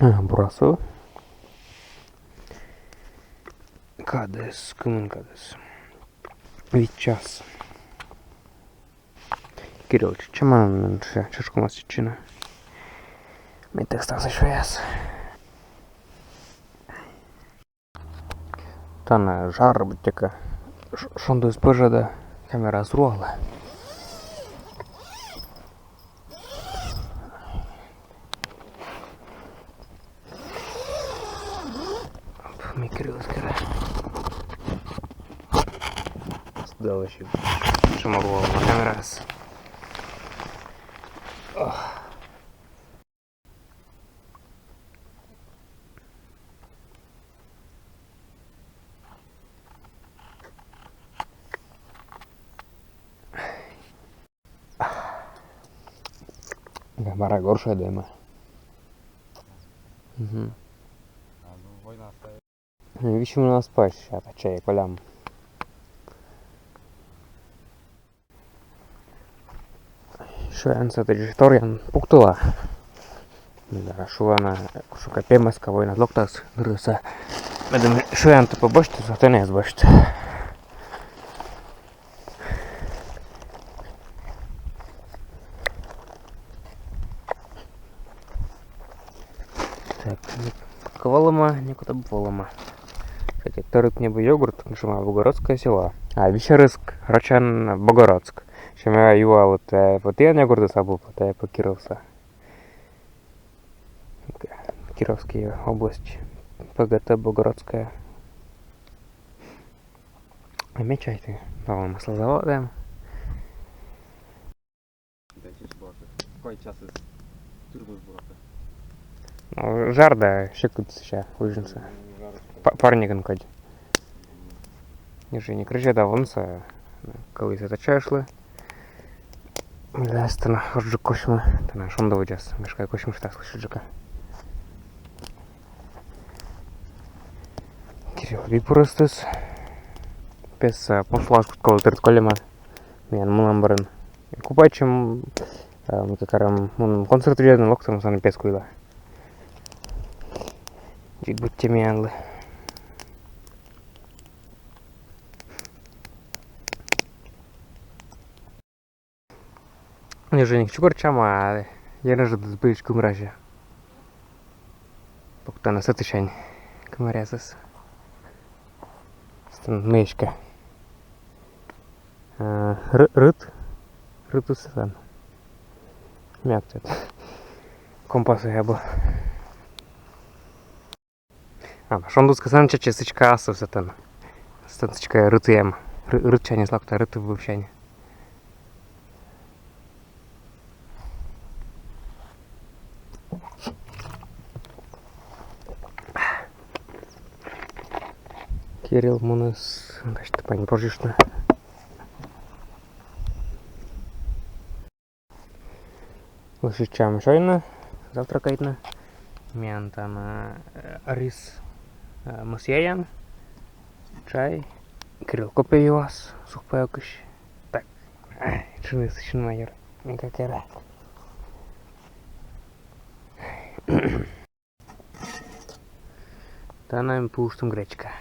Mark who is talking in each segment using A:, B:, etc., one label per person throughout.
A: Burası Kades, Kımın Kades. Сейчас. Короче, чем она чашку масичина? Мне так остался еще раз. Там жар бутика. Шонду из пожада камера сругла. Микрилская. Сюда вообще шамарвала на камера. Камера горшая дыма. Угу.
B: Война стоит.
A: Вещи у нас спать сейчас, чай, колям. Шуянса териториян пуктула. Да, шуана, шука пемаска война локтас грыса. Медем шуянта побачите, зато не збачите. Так, ковалома, никуда бволома. Кстати, торык небо йогурт, шума Богородское село. А, Вещерыск, Рачан, Богородск. Шума юа вот я йогурт сабу, по Кировса. Кировская область. ПГТ Богородская. Замечательно. Новым маслозаводом.
B: Какой час из турбус buratta?
A: Ну, жар, да, щекут сейчас, ужинца. Парниган кодь. Ниже не крича, да, вонса. Коли це чайшли. Лестена, ходжу кошма. Та на шондовий час. Мішкай кошма, що так слышить жика. Кирилл Випуростес. Пес пошлашку коли трит колема. Мен муламбарен. Купачем какарам концерт уезжал локтом сан песку ила. Жик будьте мянлы. Не жених чукор чама, я не жду сбыть кумража. Пока на сатышань кумарясас. Стан мешка. Рытусан. Мягкий. Компас я был. Шондус казан часичка асов сатан. Станцичка рытуем. Рытчане слакта рыты в общане. Кирилл Мунес, значит, пани пожишно. Лошичам шойно, завтракает. Мен там рис мусьяян, чай, Кирилл кофе у вас, сухпайокыш. Так, чины сычин майор, никак я. Да нам пустим гречка.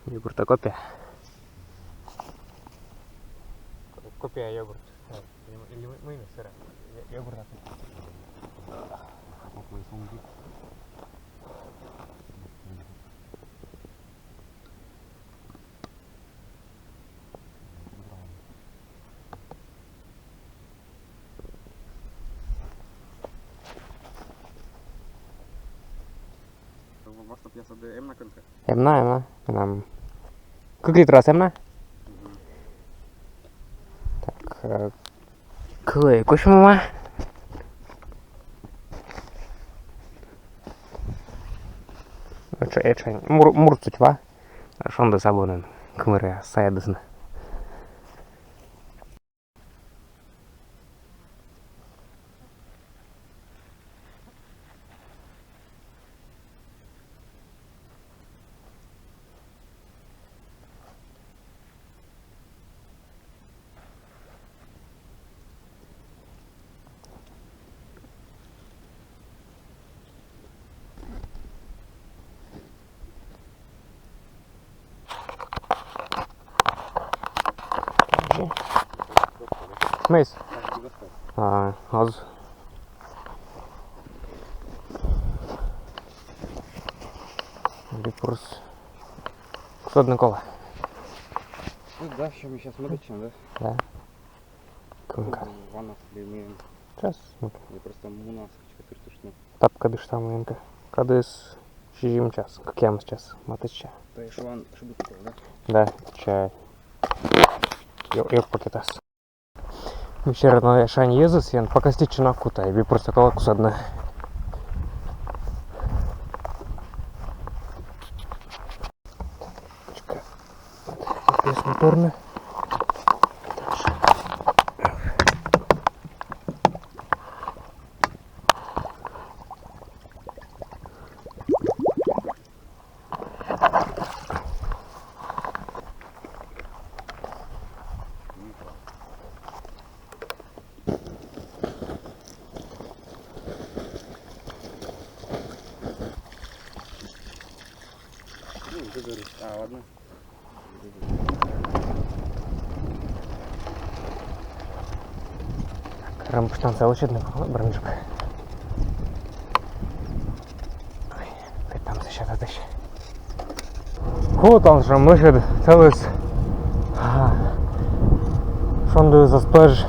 A: Йогурт, кофе. Кофе, йогурт. Или мы сыра. Йогурт.
B: Vasta piasa de emna kanka.
A: Emna. Нам. Как литрас эмна? Так. Клей, кошмама. Эчай. Мурцуть ва. Шонда сабонен. Кымыря саядысына. Ні? Смис?
B: Так, не достав.
A: А, оз. Біпурс. Одне коло.
B: Ну да, що ми зараз медичимо, да?
A: Да. Конкар.
B: Ванна сліміємо.
A: Час.
B: Я просто мунас, 4 тушно.
A: Тапка диштамленка. Кадис шижим час. Как я сейчас. Матыча.
B: То є шван, щоб такого, да?
A: Да, чай. Йок пакетас. Вчера на шань езус, я пока стичина кутай. Би просто колокус одна. Здесь моторная.
B: Ну, ти говориш. А, ладно.
A: Рампуштан целочедный бронжик. Ой, ты там сейчас отыщи. Вот он же мышит целый. Шондую заспэж.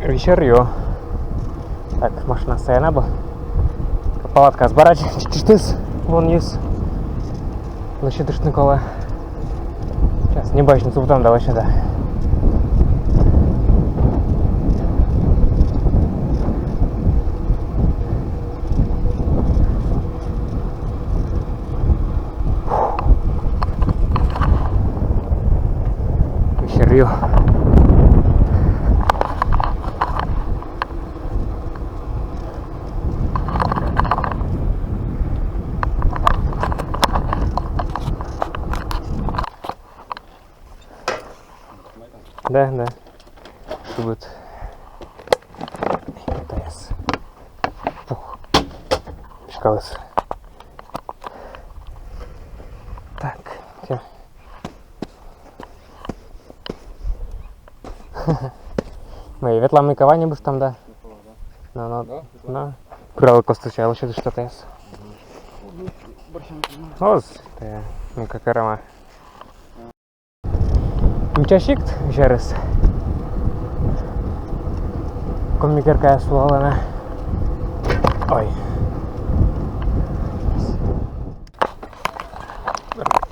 A: Вечерю. Так, машина стоя небо. Палатка збирать. Чистис. Вон есть. Лише дишникола. Сейчас, не бачу, тут там давай сюда. Вечерю. Да, да. Тут будет ТС. Фух. Шкалыс. Так, все. Мои ветламы кавани будешь там, да?
B: Да?
A: На. Крало косточало, что ТС. Оз, те, ну как рама. Мчащикт ще раз. Комікерка свалена. Ой.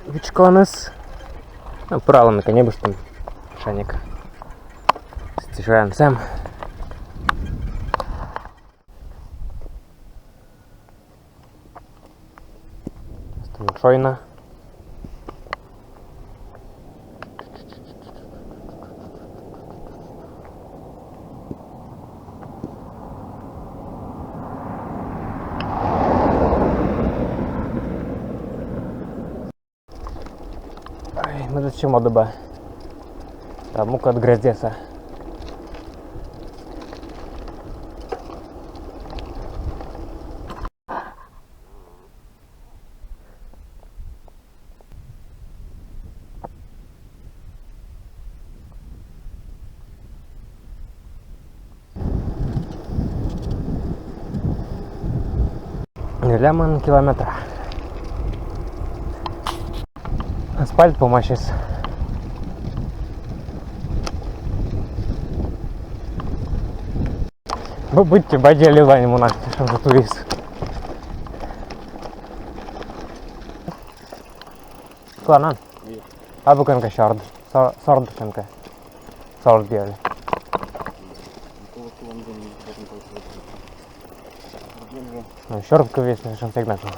A: Вичконес. Ну, правилно, конечно, там шаник. Стишаем сам. Шойна. Мы зачем одоба? Да, мука от гроздеса. Ляман километра. Асфальт помощись. Вы будьте бадели за ним у нас, что за турист. Кланан. Абу канка шард. Сорд канка. Сорд делали. Ну, шордка весь, на чем всегда было.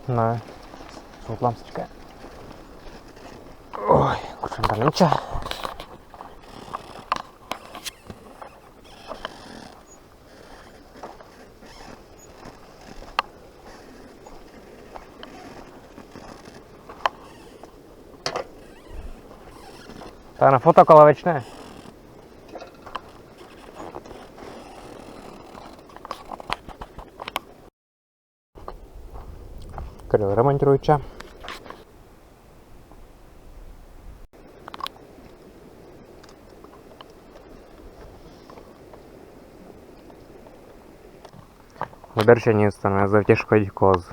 A: На. Вот лампочка. Ой, кушаем далече. Та на фото коловечне. Кирилл ремонтируюча. Ударчані стане завтяжкою коз.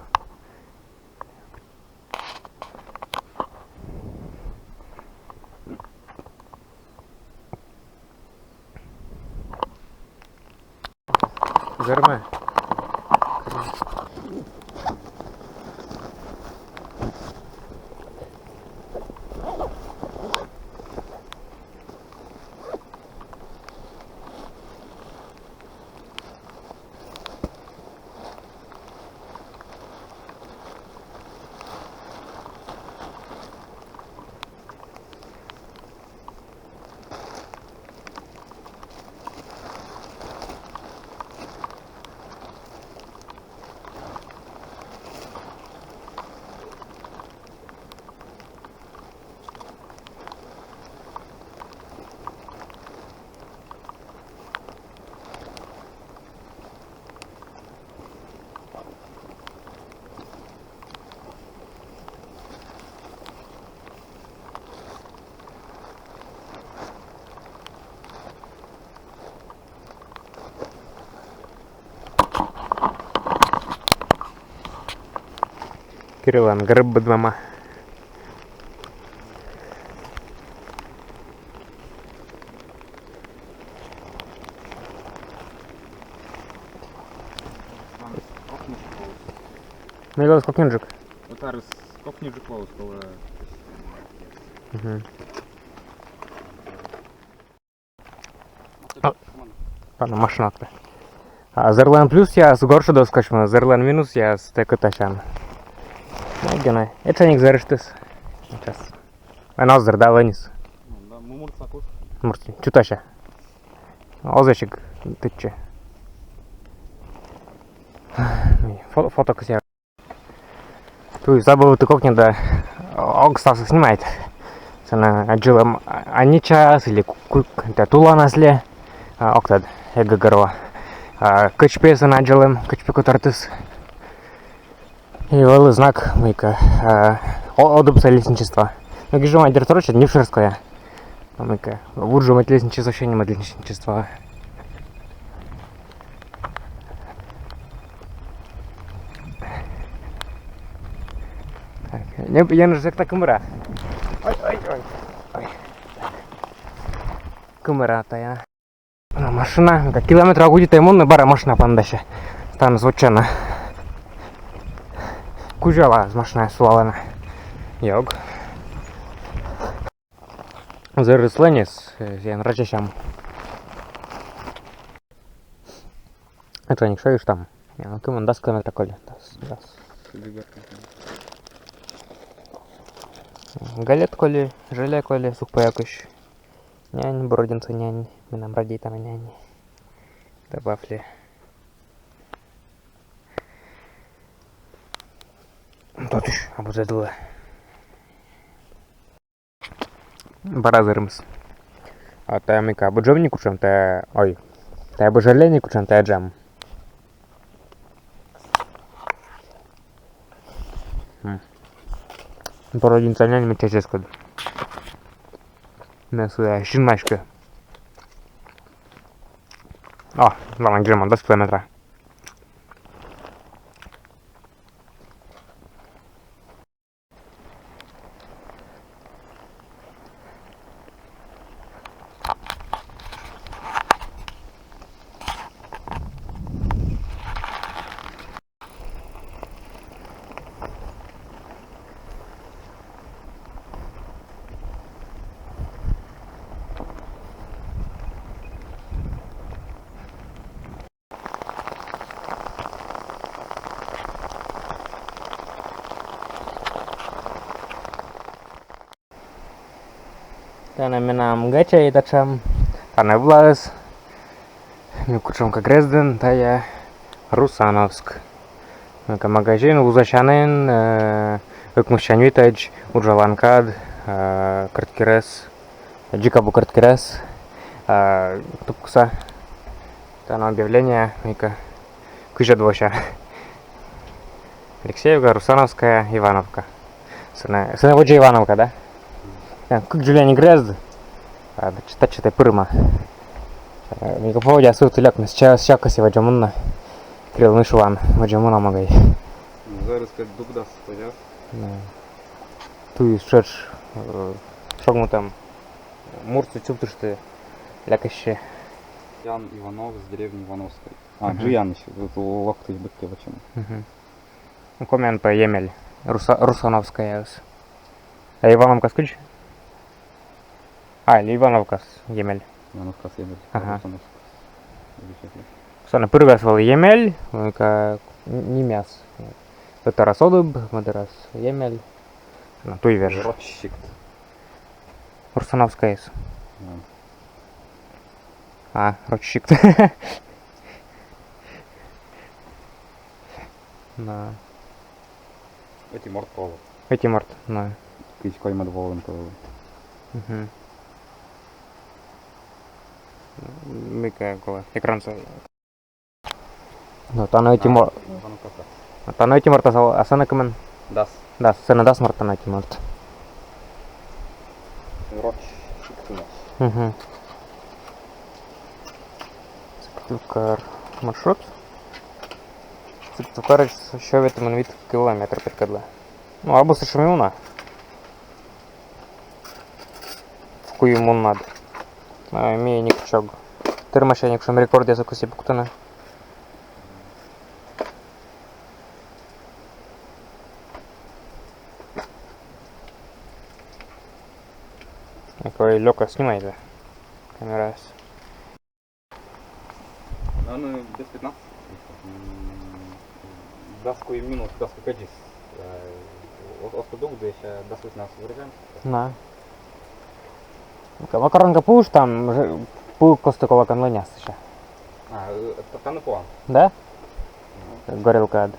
A: Зерме. Кирилан гриб двома. Мило скокнюджик.
B: Отарис скокнюджик волос, коли...
A: Пана машина. Зерлен плюс я з горшу доскочимо, зерлен мінус я з текотачан. Генай. Ечаник зарештес. Сейчас. Аназер да венис.
B: Да, мумурца кот.
A: Мурти. Чутаща. Озачик тычче. Фото косяк. Туй забыл ты кокни да. Огстаса снимает. Сана аджилам аничас или тула насле. Октад. Эга горова. Качпе сана аджилам. Качпе котартыс. И вел знак мыка одобса лесничества. Но где же мать директороча не в Ширское. Мыка вуржу мать лесничество вообще не мать лесничества. Я не знаю, как камера. Ой. Камера-то я. Машина, как километра будет ему на бара машина пандаща. Там звучано. Кужала з машиною свалена. Йог. Зараз леніс, я на рачащам. Это не шоюш там. Я кому даст километра коли. Дас. Галет коли, желе коли, сухпа якось. Нянь, бородинца нянь. Мы нам родей там нянь. Добавли. Тут ж, або задула. Баразермс. А та мика або джемні кучем, та... Ой. Та або жалені кучем, та джем. Породин цальнян ми честь скод. Мясо щенмашка. О, ладно, джема, 10 километра. Tane minam gece idacem, pane Vlas, mi kuczą ka Grezden, ta je Rusanovsk. Ka magazin uzashanen, выкмущан витач, уржаланкад, карткирес, джикабу карткирес, тупкуса. Там объявление, мика, куча двоща. Алексеевка, Русановская, Ивановка. Сына вот же Ивановка, да? Как Джулиани Грезд. Читать пырма. Мика поводя сут ляк на сейчас ваджамунна. Крил мышван ваджамуна магай.
B: Зараз как дугда стоят.
A: Ту шедш шогму там мурцу чуптышты лякаще.
B: Ян Иванов с деревни Ивановской. Джиян еще. Тут локты быки почему.
A: Комен по Емель. Русановская. А Ивановка скучь? Или Ивановка с Емель.
B: Ивановка с Емель.
A: Ага. Сана пыргасвал Емель, как не мяс. Это расодуб, мадрас Емель. На ту и вяж.
B: Ротщик.
A: Русановская. Ротщик. На.
B: Эти морковы.
A: Эти морт, на.
B: Кичкой медволом то.
A: Мика кола. Экран sa. No, tano iti mort. Tano iti mort asana kemen.
B: Das.
A: Das, sana das mort tano iti mort.
B: Ротщик.
A: Цыктукар маршрут. Цыктукар еще в этом вид километр перекадла. Ну, або сашамиуна. В куюмун надо. Имея никчог. Термашеник, что рекорде закуси буктана. Какой лёка снимает камера.
B: Ну, без 15. Даску и минус, даску кадис. Оскудук, да еще до 15 вырежем.
A: На. Макаронка пуш там пу костыкова канлыняс еще.
B: Это не план.
A: Да? Горилка.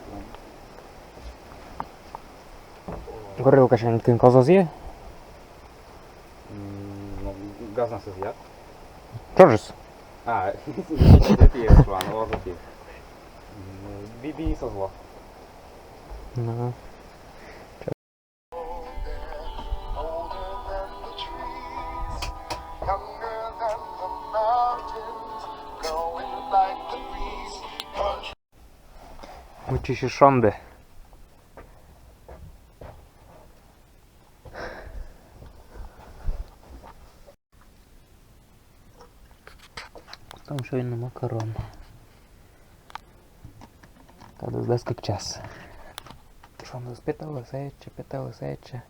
A: Горилка ще ніким козозі.
B: Газ нас изъят.
A: Чоржис.
B: Это я план, ложите. Биби со зло.
A: Ну. Учишь шонды. Там еще и на макарон. Когда сдаст как час. Шонда спитала сече.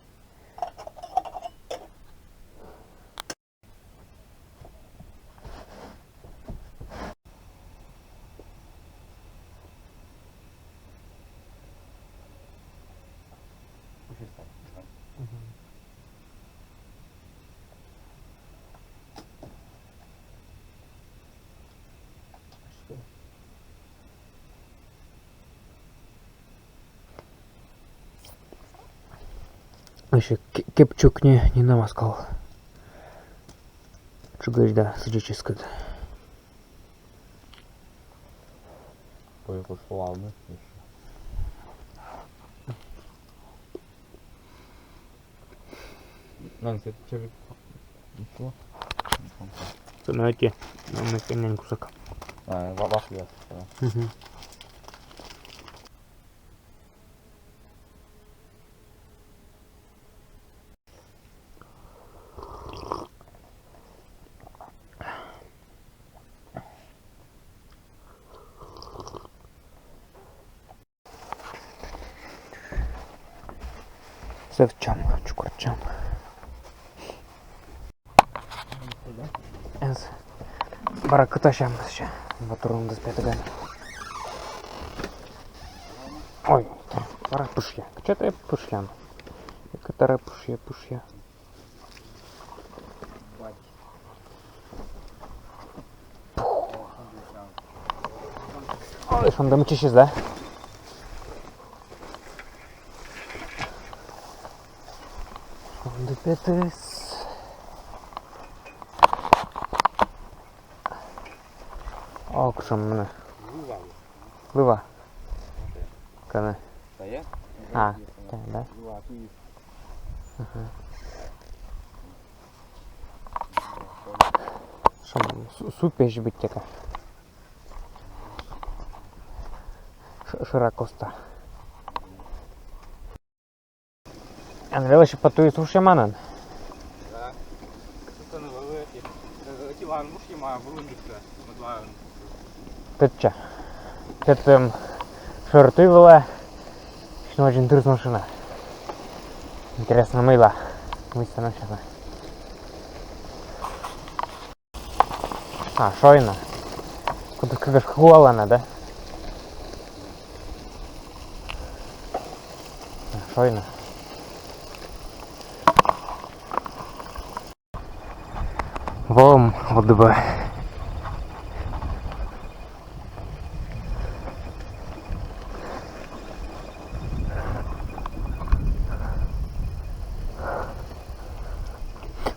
A: Еще кепчук не намаскал. Что говоришь, да, садическое.
B: Ой, это славно. Нанси, это че? Ничего?
A: Знаете, нам конень кусок.
B: Ваш лес.
A: Севчам, чукурчам. Ez barakıtaşam ще. Батурун да спятага. Ой, пора пушья. Качата пушьян. Катара пушья. Ой, шонда мучишь, да? Шонда пятыс. Акшам мына. Лыва. Кана.
B: є?
A: А, так, да? Що, супіш бить така? Широкоста. Андрей, ще потує суші манан.
B: Так. Це не великі. Ті лангушки має вилунжити.
A: Тетча. Тетем шорты была. Что очень интересная машина. Интересно мыла. Мысли начала. А, шойна. Куда как школа она, да? Шойна. Волом ОДБ.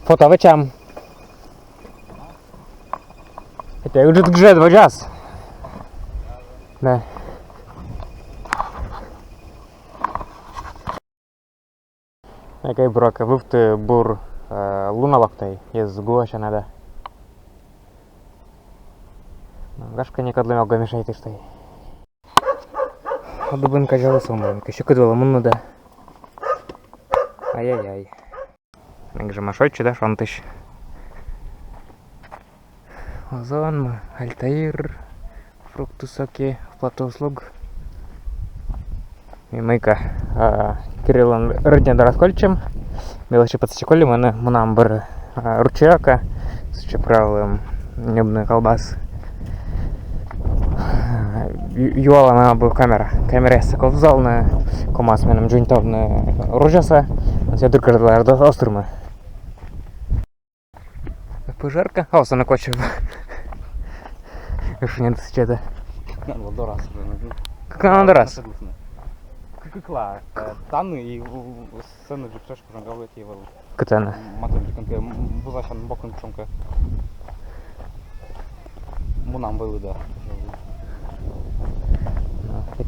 A: Фото вечам. Это już grze 2 час. Да. Який брак, вивти бур луна лактей, є згулася надо. Гашка не кадло мелко мешает и что. Дубинка жала самонька, ще кидала муну да. Ай-яй-яй. Як же машочі, да, шантиш. Озон, Альтаир, фруктусоки, плато услуг. Мимайка Кириллом Рыдня Раскольчем. Мелочі подстеколі мене монамбер ручеяка з чеправим небної колбас. Юала мене був камера. Камера я саков зал на комас мене джунтовне ружаса. Я друга ждала до острими. Пожарка? О, все накочив. Якщо не досичати.
B: Надо до раз.
A: Как надо раз?
B: Кла, таны и сцены же все что говорит его.
A: Катана.
B: Матом конке бузашан бокон чонка. Мунам был да.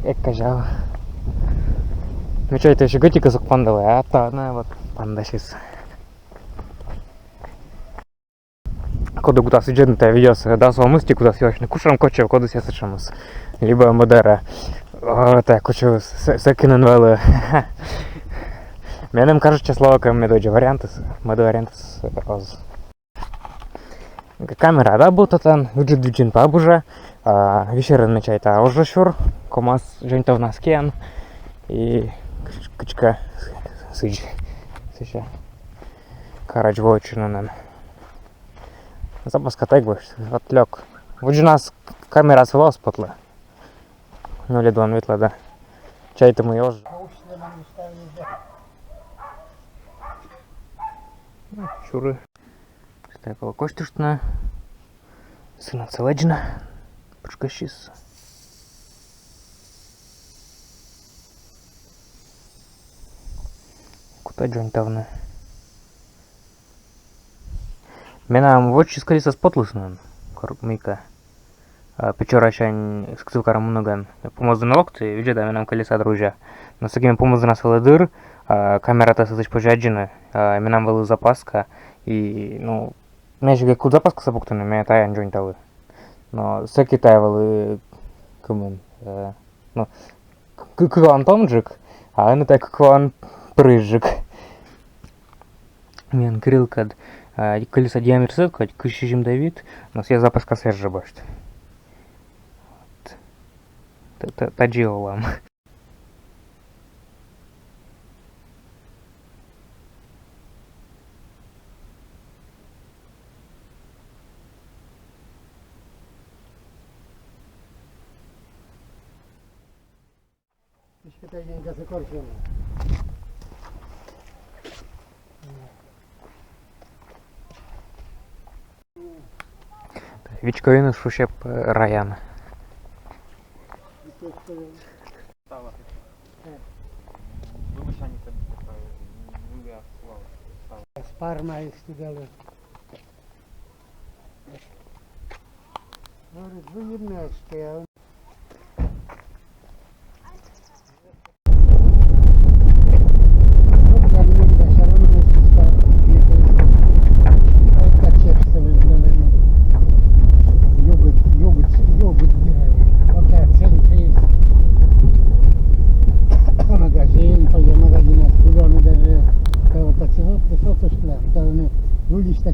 A: Як кажав. Ну что, это еще готика сок пандовая, а то она вот панда сейчас. Коду куда сидит, ты виделся, да, свой мысли куда съешь, не кушаем кочев, коду съешь чемус. Либо модера. Так, хочу закинуть вели. Мене кажуть, що слово медоджі варіанти з оз. Камера, да, бута там, виджин пабужа, вішер начай та ожошур, комас жентов на скен і качка сидж. Сиша. Карач вочину нам. Запаска так би, отлёк. Виджи нас камера свела спотла. Ну, ледван витла, да. Чай тому його ж. Чури. Так, коштуштна. Сина целеджна. Пучка щис. Кута джонтавна. Менам в очі скоріше спотлусна. Мика. Печора шань скцилкарам многан. Помозу на локти, виджеда менам колеса дружа. Но с такими помозу нас веледыр, камера та садыч пожаджина, менам вели запаска. И, ну, знаешь, как куда запаска сапуктана, меня тая анджонь талы. Но с Китая вели кумен. Ну, куан томджик, а не так куан прыжик. Мен крил кад колеса диаметр сыткать, кыщижим Давид, но все запаска свежа башт. Таджиолам. Вичковину шушеп Раяна.
C: Sparma je studele. Говорит, вы 11, а он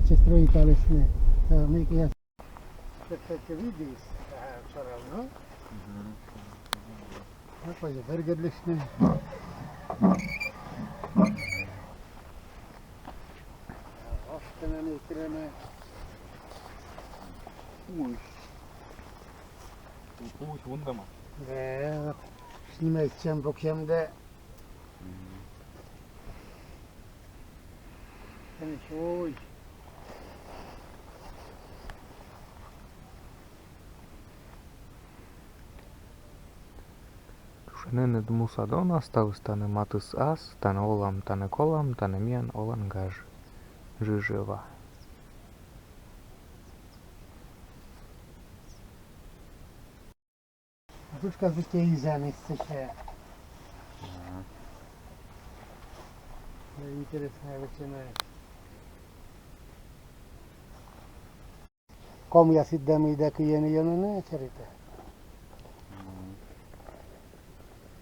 C: ще строїталися. Ми це видиш, все равно. Какой береглишний. Остана крeme.
B: Uy, wunderbar.
C: Ve snimek чем bokiem de. Sen şoy.
A: Шенене дмусадона став стане матис ас, тане олам, тане колам, тане міан олангаж. Жижива.
C: A tučka zbytě jízeny chce. Interesné většiné. Komu já si jdem jde k jen ne, čerite.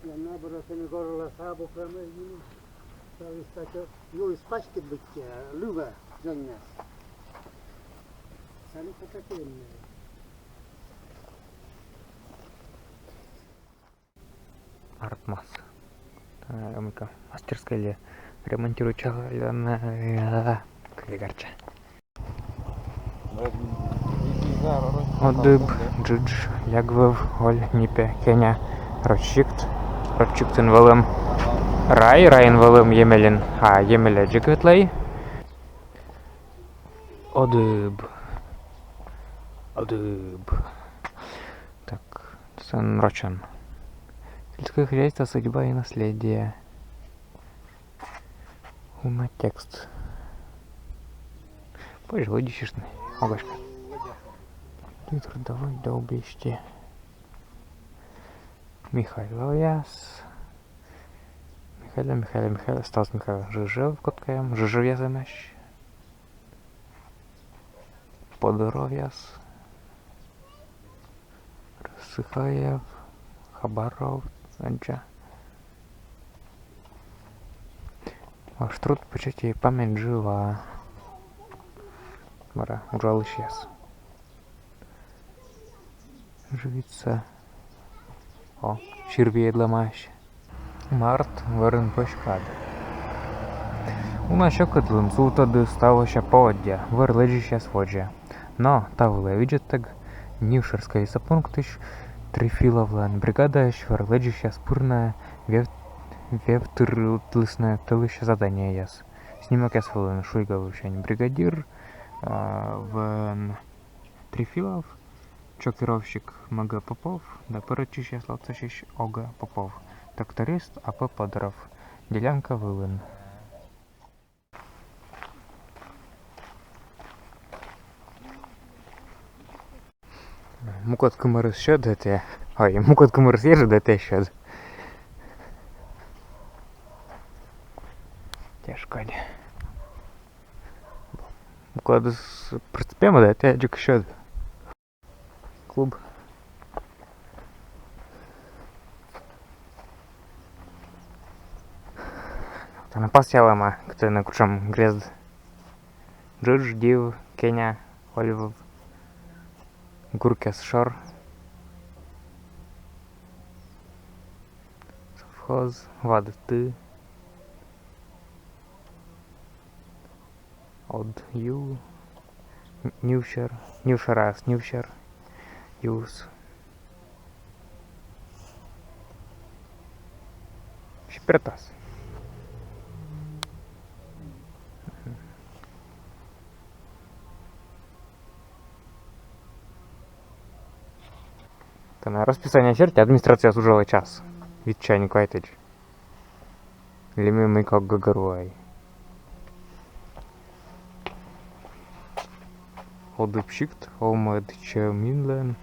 C: Já náboru se mi gorla sábu prame jiný. To je stačo, jo, spačky bytě, luva, žena. Sami to taky jen.
A: Артмас. Мастерская или ремонтирует кригарча. Одыб, джидж, ягвев, оль, нипе, кеня, рочикт, рочиктен велем, райн велем емелин, а емеля джикветлей. Одыб. Так, сын рочан. Сельское хозяйство, судьба и наследие. Уна текст. Позже выйдешь, огашка. Ты трудовой до убежти. Михаил Яс. Михаил. Стас Михаил. Жижев коткаем. Жижев я замещ. Подоров яс. Рассыхаев. Хабаров. Анча. Ваш труд, почти память жива. Мара, ужал исчез. Живица. О, червей дламащ. Март, варен пошкад. У нас ще котлим сутади ставища поводдя, верлежища своджя. Но, та вилевіджетег, нівшерської сапунктиш, Трифиловлан бригада шварледжища спурная вевтырлысная тылыща задание яс. Снимок яс вылын шуйгавышень бригадир в Трифилов, чокировщик Мага Попов, да поручище славцащищ Ога Попов, тракторист А.П. Подоров, делянка вылын. Мукот кымырыс шөд өте. Ой, мукот кымырыс ержі өте шөд. Тяжко не. Мукот приступема да өте жүк шөд. Клуб. Тана пасялама, кто на кучам грезд. Джудж, Див, Кеня, Ольвов. Гуркес Шор. Совхоз. Вады ты. Од Ю. Нюшер. Нюшерас. Нюшер. Юс. Шипертас. На расписание черти администрация служила час. Від чайник вайтедж. Лимимый как гагаруай. Одыпщикт, Олмед Чеминлен,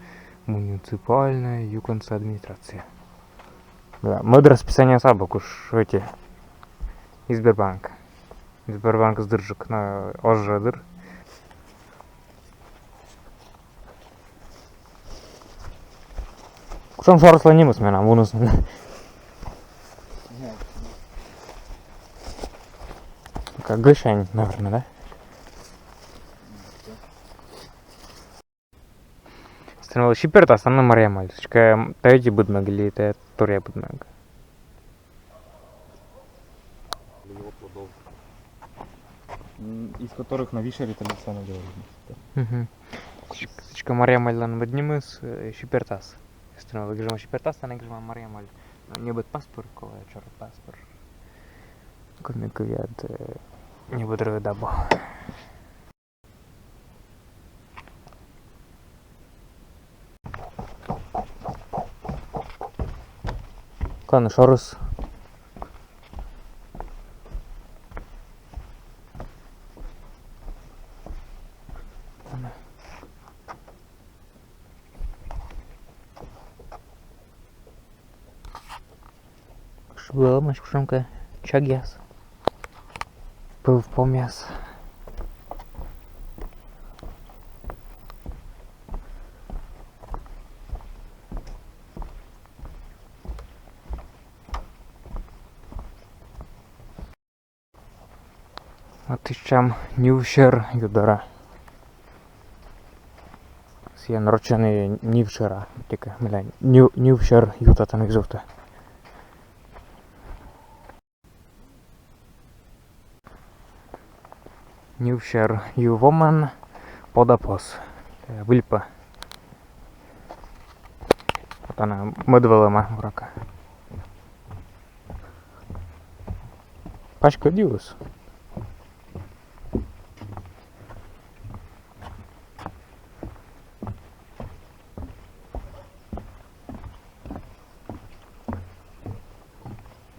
A: муниципальная юконца администрация. Да, мы до расписания сабок уж эти. Из Сбербанка. Сбербанк сдержек на ОЖДР. Кушам шарысла немес мен амунысын. Как гышань, наверное, да? Становилось Шипертас, она Мариамаль. Таити Будмаг или это Турия Будмаг.
B: Его плодов. Из которых на вишере традиционно делали.
A: Сичка Мариамаль лан Буднимыс Шипертас. Становилось Гжима Шипертас, она Гжима Мариамаль. Не будет паспорт, коли чорт паспорт. Комиковиад не будет рыдабо. Кан шорус. Было мать кушамка чагяс. Был в помяс. А ты чам нівшер юдара. Сія нарочений нівшера. Тільки, блядь, нівшер юта та не жовта. Нівшер ювоман подапос. Вильпа. От вона медвелема врака. Пачка діус.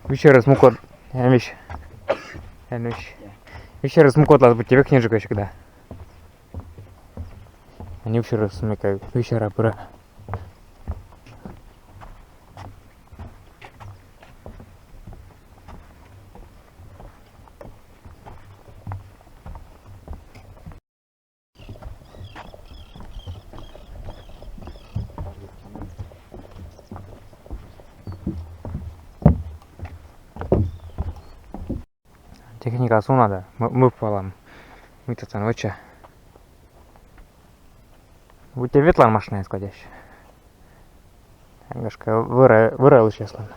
A: Еще раз мукот. Я вещь. Еще раз мукот ладно быть тебе книжек еще когда. Они еще раз смекают. Еще раз бра. Техника сунада. Мы пополам. Мы тут ночи. У тебя ветлан машина исходящая. Ангашка вырал сейчас ладно.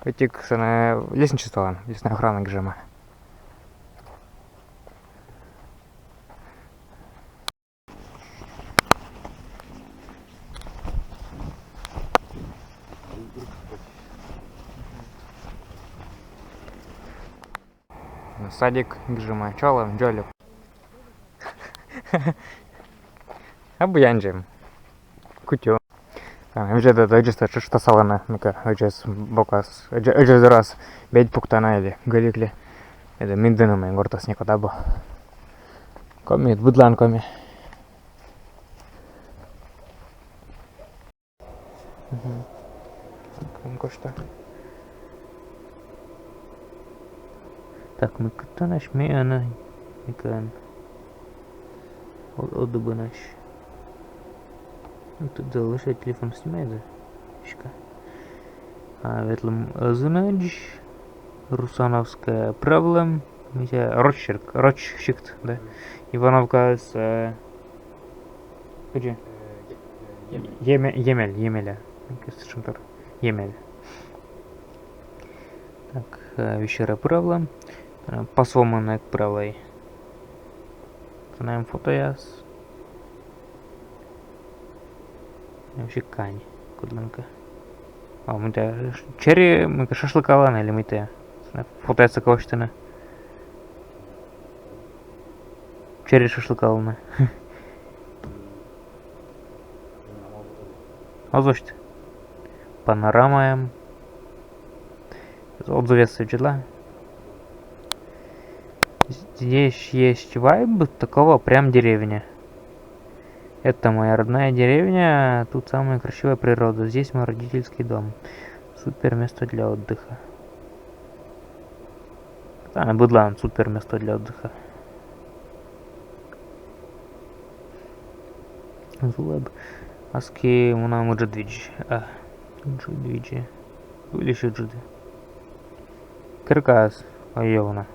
A: Вытек на лестничество ладно. Лесная охрана гжима. Садик гжима. Чолом, джолю. Абуянджим. Кутю. Вже доджеста что салана, мика, оджес бокас, оджес раз, бедь пуктана или галикли. Это минденами гортас никуда бы. Коми, будлан коми. Что? Так, мы кто наш меяна, микан. Одуба наш. Тут залишай телефон снимает, да? Шка. А ветлом знадж. Русановская проблем. Рочщик, да? Ивановка с... Где? Емеля. Емель. Так, вечера проблем. Посвоманная правой. Знаем фото яс. Вообще кань. Кудланка. А мы то черри, мы шашлыкованы или мы то фото яса коштина. Черри шашлыкованы. А зачем? Панорама. Отзывы сочетла. Здесь есть вайб такого прям деревня. Это моя родная деревня, тут самая красивая природа. Здесь мой родительский дом. Супер место для отдыха. Да, Будлан, супер место для отдыха. Зулеб. Аски муна муджадвидж. Джудвиджи. Или еще джуды. Киркас. Айовна.